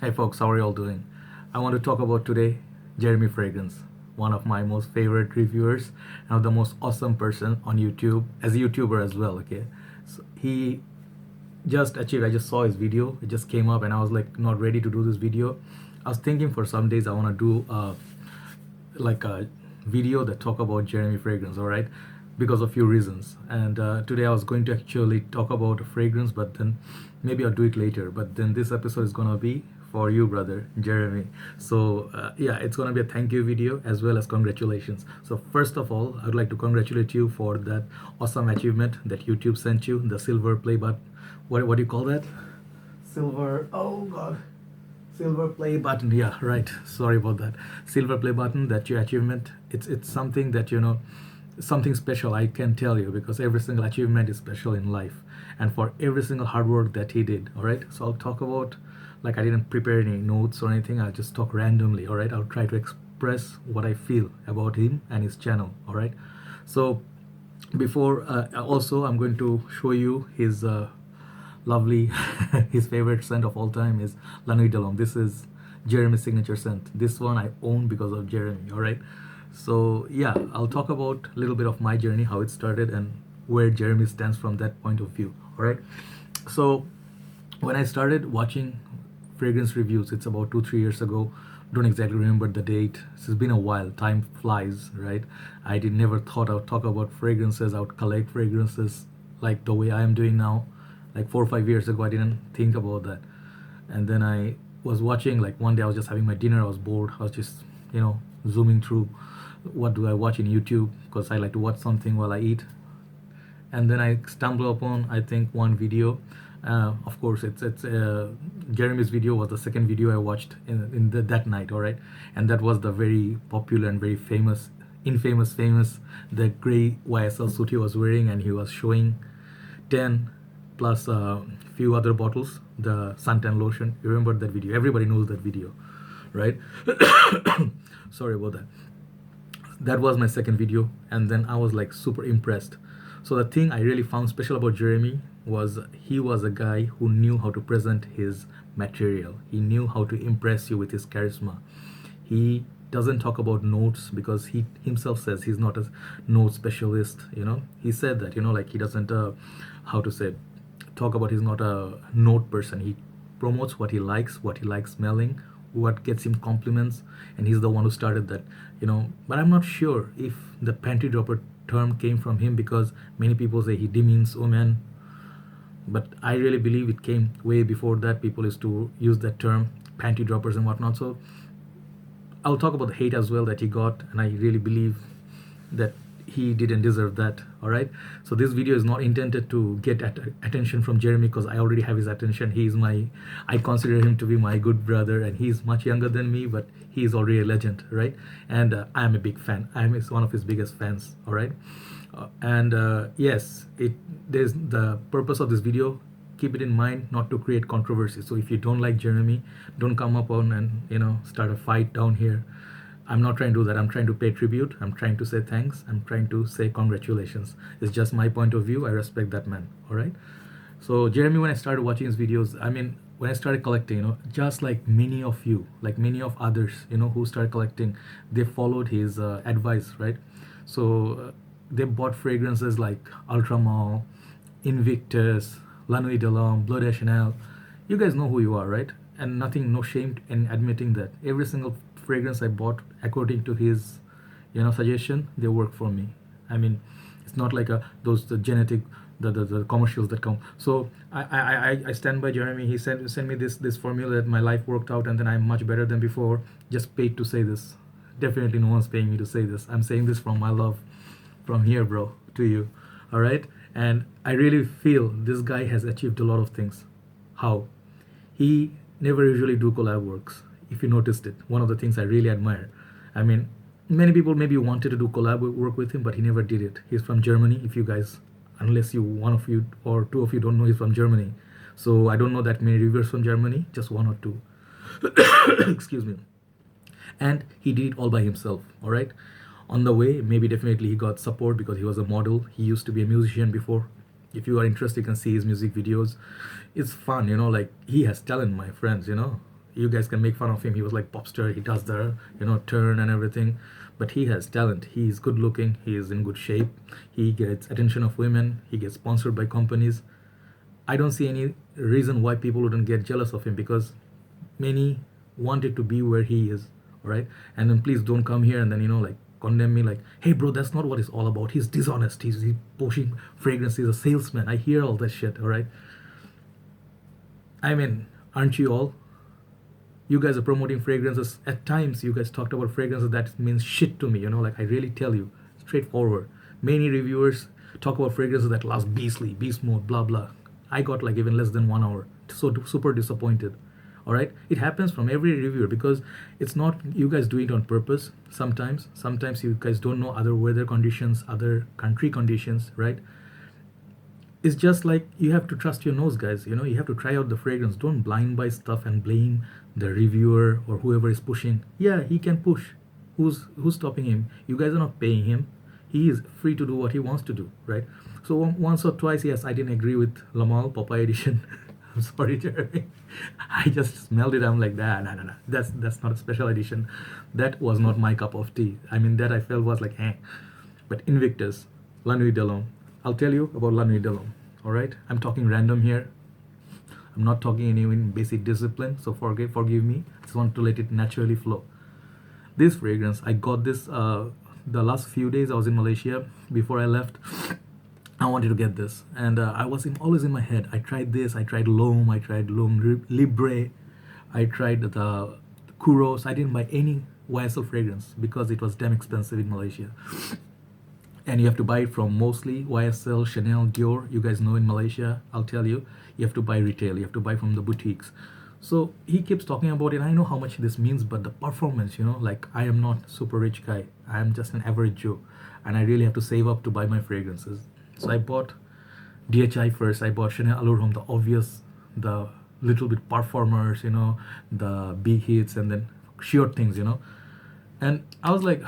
Hey folks, how are you all doing? I want to talk about today Jeremy Fragrance, one of my most favorite reviewers and the most awesome person on YouTube, as a YouTuber as well. Okay, so he just achieved. I just saw his video. It just came up, and I was like not ready to do this video. I was thinking for some days I want to do like a video that talk about Jeremy Fragrance. All right, because of few reasons. And today I was going to actually talk about a fragrance, but then maybe I'll do it later. But then this episode is gonna be for you, brother Jeremy. So yeah, it's gonna be a thank you video as well as congratulations. So first of all, I would like to congratulate you for that awesome achievement that YouTube sent you, the silver play button. What do you call that? Silver. Oh God. Silver play button. Yeah, right. Sorry about that. Silver play button. That your achievement. It's something that something special. I can tell you because every single achievement is special in life, and for every single hard work that he did. All right. So I'll talk about, like, I didn't prepare any notes or anything. I'll just talk randomly. All right. I'll try to express what I feel about him and his channel. All right. So before also I'm going to show you his lovely his favorite scent of all time is La Nuit de l'Homme. This is Jeremy's signature scent. This one I own because of Jeremy. All right, so yeah, I'll talk about a little bit of my journey, how it started and where Jeremy stands from that point of view. All right, so when I started watching fragrance reviews, it's about 2-3 years ago. Don't exactly remember the date. It's been a while. Time flies, right? I did never thought I would talk about fragrances. I would collect fragrances like the way I am doing now. Like 4 or 5 years ago, I didn't think about that. And then I was watching, like one day I was just having my dinner. I was bored. I was just zooming through what do I watch in YouTube, because I like to watch something while I eat. And then I stumbled upon, I think, one video. Of course, it's Jeremy's video was the second video I watched that night. All right, and that was the very popular and very famous, famous, the gray YSL suit he was wearing, and he was showing 10 plus a few other bottles, the suntan lotion. You remember that video? Everybody knows that video, right? Sorry about that. That was my second video, and then I was like super impressed. So the thing I really found special about Jeremy was he was a guy who knew how to present his material. He knew how to impress you with his charisma. He doesn't talk about notes because he himself says he's not a note specialist. He said that, like, he doesn't how to say, talk about, he's not a note person. He promotes what he likes smelling, what gets him compliments, and he's the one who started that. But I'm not sure if the panty dropper term came from him, because many people say he demeans women, but I really believe it came way before that. People used to use that term, panty droppers and whatnot. So I'll talk about the hate as well that he got, and I really believe that he didn't deserve that. All right, so this video is not intended to get attention from Jeremy, because I already have his attention. I consider him to be my good brother, and he's much younger than me, but he's already a legend, right? And I am a big fan. I am one of his biggest fans. All right, and yes, there's the purpose of this video. Keep it in mind not to create controversy. So if you don't like Jeremy, don't come up on and start a fight down here. I'm not trying to do that. I'm trying to pay tribute. I'm trying to say thanks. I'm trying to say congratulations. It's just my point of view. I respect that man. All right. So Jeremy, when I started watching his videos, when I started collecting, just like many of you, like many of others, who started collecting, they followed his advice, right? So they bought fragrances like Ultramall, Invictus, La Nuit de l'Homme, Bleu de Chanel. You guys know who you are, right? And nothing, no shame in admitting that. Every single fragrance I bought, according to his suggestion, they work for me. It's not like the genetic, the commercials that come. So I stand by Jeremy. He sent me this formula that my life worked out, and then I'm much better than before. Just paid to say this. Definitely no one's paying me to say this. I'm saying this from my love, from here, bro, to you. All right. And I really feel this guy has achieved a lot of things. How? He never usually do collab works. If you noticed it, one of the things I really admire. Many people maybe wanted to do collab work with him, but he never did it. He's from Germany. If you guys, unless one of you or two of you don't know, he's from Germany. So I don't know that many reviewers from Germany, just one or two. Excuse me. And he did it all by himself. All right. On the way, maybe definitely he got support because he was a model. He used to be a musician before. If you are interested, you can see his music videos. It's fun, like, he has talent, my friends. You guys can make fun of him. He was like popster. He does the turn and everything, but he has talent. He's good looking. He is in good shape. He gets attention of women. He gets sponsored by companies. I don't see any reason why people wouldn't get jealous of him, because many wanted to be where he is. All right, and then please don't come here and then like condemn me like, hey bro, that's not what it's all about. He's dishonest. He's pushing fragrance. He's a salesman. I hear all that shit. All right. I mean, aren't you all? You guys are promoting fragrances. At times, you guys talked about fragrances that means shit to me. Like I really tell you, straightforward. Many reviewers talk about fragrances that last beastly, beast mode, blah blah. I got like even less than 1 hour. So super disappointed. All right, it happens from every reviewer, because it's not you guys doing it on purpose. Sometimes you guys don't know other weather conditions, other country conditions, right? It's just like you have to trust your nose, guys. You have to try out the fragrance. Don't blind buy stuff and blame the reviewer or whoever is pushing. Yeah, he can push. Who's stopping him? You guys are not paying him. He is free to do what he wants to do, right? So once or twice, yes, I didn't agree with Lamal Popeye edition. I'm sorry, Jeremy. I just smelled it. I'm like, nah. That's not a special edition. That was not my cup of tea. I mean, that I felt was like, eh. But Invictus, La Nuit de l'Homme. I'll tell you about La Nuit de l'Homme. All right, I'm talking random here. I'm not talking any in basic discipline, so forgive me. I just want to let it naturally flow. This fragrance, I got this the last few days I was in Malaysia. Before I left, I wanted to get this, and I was always in my head. I tried this. I tried L'Homme. I tried L'Homme Libre. I tried the Kuros. I didn't buy any YSL fragrance because it was damn expensive in Malaysia. And you have to buy it from mostly YSL, Chanel, Dior. You guys know in Malaysia, I'll tell you, you have to buy retail. You have to buy from the boutiques. So he keeps talking about it. I know how much this means, but the performance, like I am not super rich guy. I am just an average Joe, and I really have to save up to buy my fragrances. So I bought DHI first. I bought Chanel Allure Homme, the obvious, the little bit performers, the big hits, and then short things, And I was like,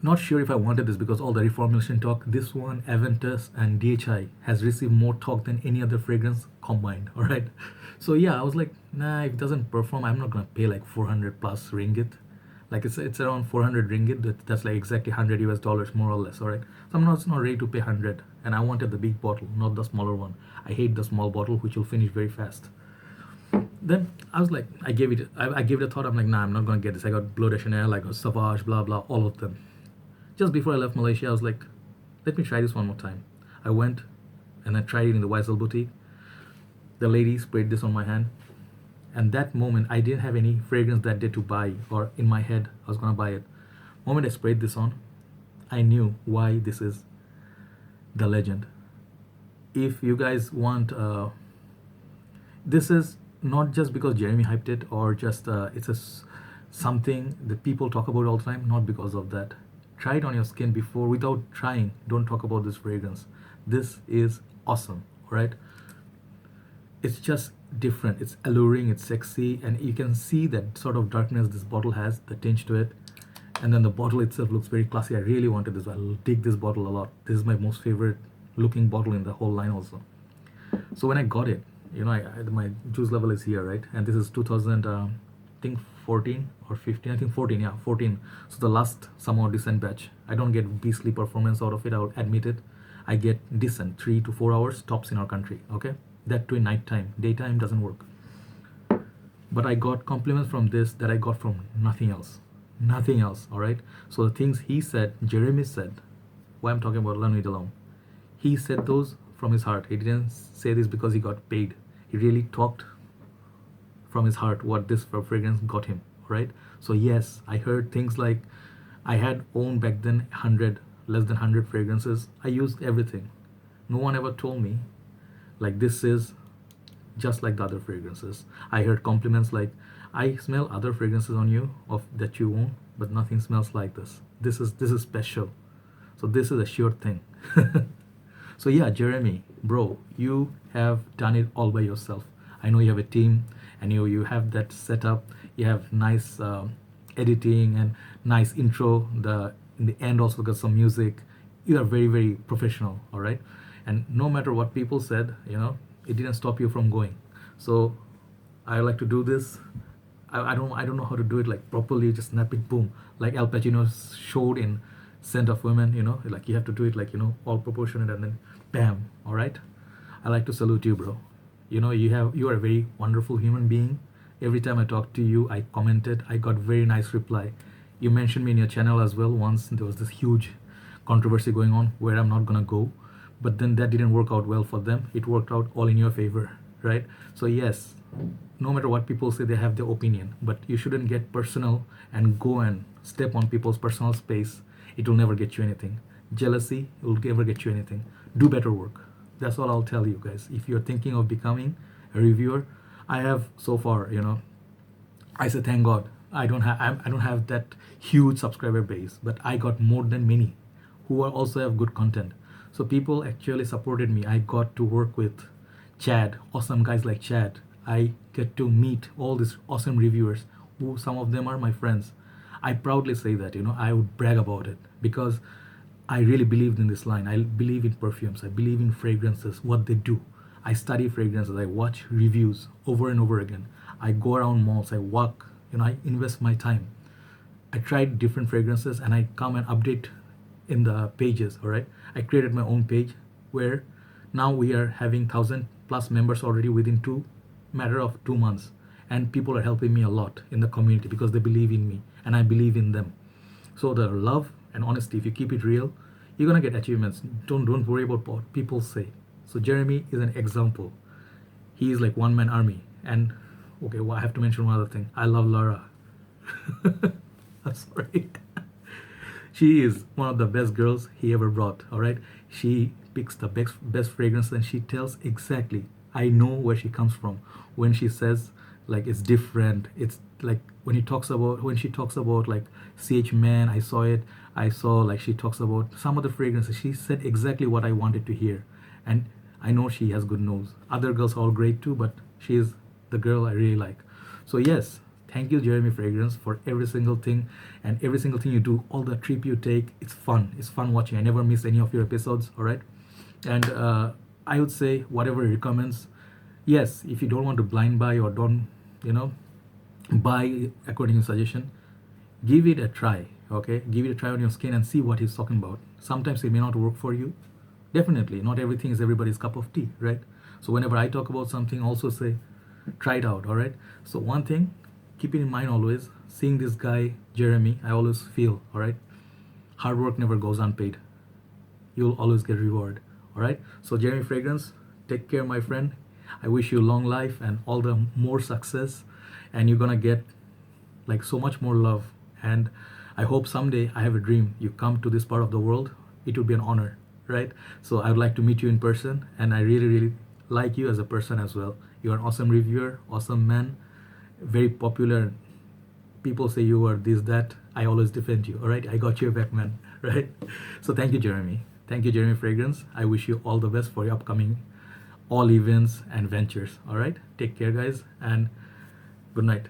not sure if I wanted this, because all the reformulation talk, this one, Aventus and DHI has received more talk than any other fragrance combined. All right. So yeah, I was like, nah, if it doesn't perform, I'm not gonna pay like 400 plus ringgit. Like it's around 400 ringgit. That's like exactly 100 US dollars more or less. All right. So I'm not ready to pay 100, and I wanted the big bottle, not the smaller one. I hate the small bottle, which will finish very fast. Then I was like, I gave it a thought. I'm like, nah, I'm not gonna get this. I got Bleu de Chanel, I got Sauvage, blah blah, all of them. Just before I left Malaysia, I was like, let me try this one more time. I went and I tried it in the YSL boutique. The lady sprayed this on my hand. And that moment, I didn't have any fragrance that day to buy, or in my head, I was going to buy it. The moment I sprayed this on, I knew why this is the legend. If you guys want, this is not just because Jeremy hyped it, or just it's something that people talk about all the time, not because of that. Try it on your skin before, without trying. Don't talk about this fragrance. This is awesome, right? It's just different. It's alluring, it's sexy, and you can see that sort of darkness this bottle has, the tinge to it. And then the bottle itself looks very classy. I really wanted this. I dig this bottle a lot. This is my most favorite looking bottle in the whole line also. So when I got it, my juice level is here, right? And this is 2000, I think 14 or 15, I think 14, yeah, 14. So the last somehow decent batch. I don't get beastly performance out of it, I'll admit it. I get decent 3 to 4 hours tops in our country, okay? That too in night time. Daytime doesn't work. But I got compliments from this that I got from nothing else. Nothing else, all right? So the things he said, Jeremy said, why I'm talking about La Nuit de l'Homme, he said those from his heart. He didn't say this because he got paid. He really talked from his heart what this fragrance got him, right? So yes, I heard things like I had owned back then less than 100 fragrances. I used everything. No one ever told me like this is just like the other fragrances. I heard compliments like, I smell other fragrances on you that you own, but nothing smells like this. This is special. So this is a sure thing. So yeah, Jeremy, bro, you have done it all by yourself. I know you have a team, and you have that setup. You have nice editing and nice intro. In the end also got some music. You are very, very professional, all right? And no matter what people said, it didn't stop you from going. So I like to do this. I don't know how to do it like properly. Just snap it, boom, like Al Pacino showed in Scent of Women. You know, like you have to do it like, you know, all proportionate, and then bam. All right. I like to salute you, bro. You know, you are a very wonderful human being. Every time I talked to you, I commented. I got very nice reply. You mentioned me in your channel as well. Once there was this huge controversy going on where I'm not gonna go, but then that didn't work out well for them. It worked out all in your favor, right? So yes, no matter what people say, they have their opinion, but you shouldn't get personal and go and step on people's personal space. It will never get you anything. Jealousy will never get you anything. Do better work. That's all I'll tell you guys. If you're thinking of becoming a reviewer, I have so far, you know, I say thank God. I don't have that huge subscriber base, but I got more than many who are also have good content. So people actually supported me. I got to work with Chad, awesome guys like Chad. I get to meet all these awesome reviewers who some of them are my friends. I proudly say that, you know, I would brag about it because I really believed in this line. I believe in perfumes. I believe in fragrances, what they do. I study fragrances. I watch reviews over and over again. I go around malls. I walk. You know, I invest my time. I tried different fragrances and I come and update in the pages. All right. I created my own page where now we are having 1,000+ members already within matter of 2 months, and people are helping me a lot in the community because they believe in me and I believe in them. So the love and honesty, if you keep it real, you're gonna get achievements. Don't worry about what people say. So Jeremy is an example. He is like one man army. And okay, well, I have to mention one other thing. I love Laura. I'm sorry. She is one of the best girls he ever brought. All right, she picks the best fragrance and she tells exactly. I know where she comes from when she says like it's different. It's like when she talks about like CH Man. I saw it. I saw like she talks about some of the fragrances. She said exactly what I wanted to hear, and I know she has good nose. Other girls are all great too, but she is the girl I really like. So yes, thank you, Jeremy Fragrance, for every single thing and every single thing you do, all the trip you take. It's fun. It's fun watching. I never miss any of your episodes. All right, and I would say whatever he recommends. Yes, if you don't want to blind buy or don't, you know, buy according to suggestion, give it a try. Okay, give it a try on your skin and see what he's talking about. Sometimes it may not work for you. Definitely, not everything is everybody's cup of tea, right? So whenever I talk about something, also say, try it out. All right. So one thing, keep it in mind always. Seeing this guy Jeremy, I always feel, all right, hard work never goes unpaid. You'll always get reward. All right. So Jeremy Fragrance, take care, my friend. I wish you long life and all the more success, and you're gonna get like so much more love. And I hope someday, I have a dream, you come to this part of the world. It would be an honor, right? So I would like to meet you in person, and I really, really like you as a person as well. You're an awesome reviewer, awesome man, very popular. People say you are this, that. I always defend you. All right, I got your back, man. Right? So thank you, Jeremy. Thank you, Jeremy Fragrance. I wish you all the best for your upcoming all events and ventures. All right, take care, guys, and good night.